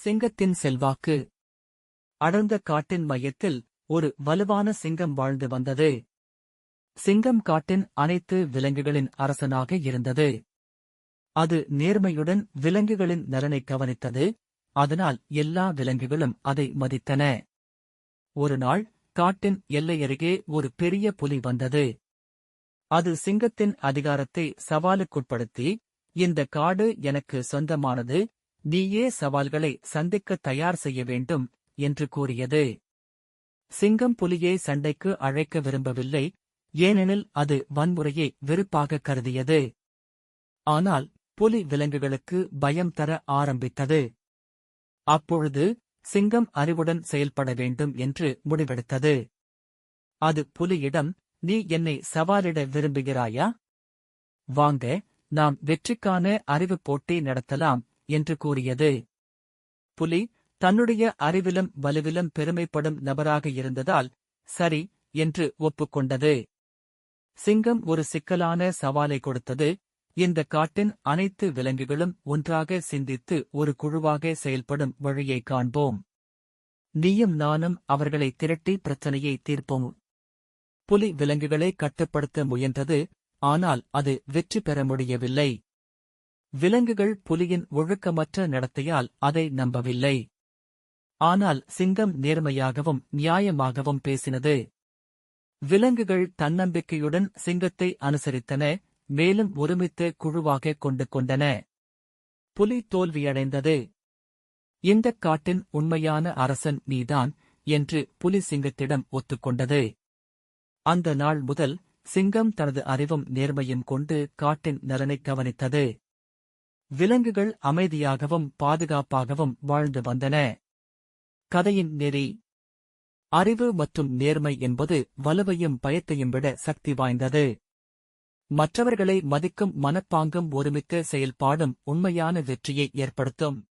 சிங்கத்தின் செல்வாக்கு. அடர்ந்த காட்டின் மையத்தில் ஒரு வலுவான சிங்கம் வாழ்ந்து வந்தது. சிங்கம் காட்டின் அனைத்து விலங்குகளின் அரசனாக இருந்தது. அது நேர்மையுடன் விலங்குகளின் நலனை கவனித்தது, அதனால் எல்லா விலங்குகளும் அதை மதித்தன. ஒருநாள் காட்டின் எல்லையருகே ஒரு பெரிய புலி வந்தது. அது சிங்கத்தின் அதிகாரத்தை சவாலுக்குட்படுத்தி, இந்த காடு எனக்கு சொந்தமானது, நீயே சவால்களை சந்திக்க தயார் செய்ய வேண்டும் என்று கூறியது. சிங்கம் புலியை சண்டைக்கு அழைக்க விரும்பவில்லை, ஏனெனில் அது வன்முறையை வெறுப்பாக கருதியது. ஆனால் புலி விலங்குகளுக்கு பயம் தர ஆரம்பித்தது. அப்பொழுது சிங்கம் அறிவுடன் செயல்பட வேண்டும் என்று முடிவெடுத்தது. அது புலியிடம், நீ என்னை சவாலிட விரும்புகிறாயா? வாங்க, நாம் வெற்றிக்கான அறிவுப் போட்டி நடத்தலாம் என்று கூறியது. புலி தன்னுடைய அறிவிலும் வலுவிலும் பெருமைப்படும் நபராக இருந்ததால் சரி என்று ஒப்புக்கொண்டது. சிங்கம் ஒரு சிக்கலான சவாலை கொடுத்தது. இந்த காட்டின் அனைத்து விலங்குகளும் ஒன்றாக சிந்தித்து ஒரு குழுவாக செயல்படும் வழியை காண்போம். நீயும் நானும் அவர்களை திரட்டி பிரச்சனையை தீர்ப்போம். புலி விலங்குகளை கட்டுப்படுத்த முயன்றது, ஆனால் அது வெற்றி பெற முடியவில்லை. விலங்குகள் புலியின் ஒழுக்கமற்ற நடத்தையால் அதை நம்பவில்லை. ஆனால் சிங்கம் நேர்மையாகவும் நியாயமாகவும் பேசினது. விலங்குகள் தன்னம்பிக்கையுடன் சிங்கத்தை அனுசரித்தன, மேலும் ஒருமித்த குழுவாக கொண்டு கொண்டன. புலி தோல்வியடைந்தது. இந்தக் காட்டின் உண்மையான அரசன் நீதான் என்று புலி சிங்கத்திடம் ஒத்துக்கொண்டது. அந்த நாள் முதல் சிங்கம் தனது அறிவும் நேர்மையும் கொண்டு காட்டின் நலனை கவனித்தது. விலங்குகள் அமைதியாகவும் பாதுகாப்பாகவும் வாழ்ந்து வந்தன. கதையின் நெறி. அறிவு மற்றும் நேர்மை என்பது வலுவையும் பயத்தையும் விட சக்தி வாய்ந்தது. மற்றவர்களை மதிக்கும் மனப்பாங்கும் ஒருமித்த செயல்பாடும் உண்மையான வெற்றியை ஏற்படுத்தும்.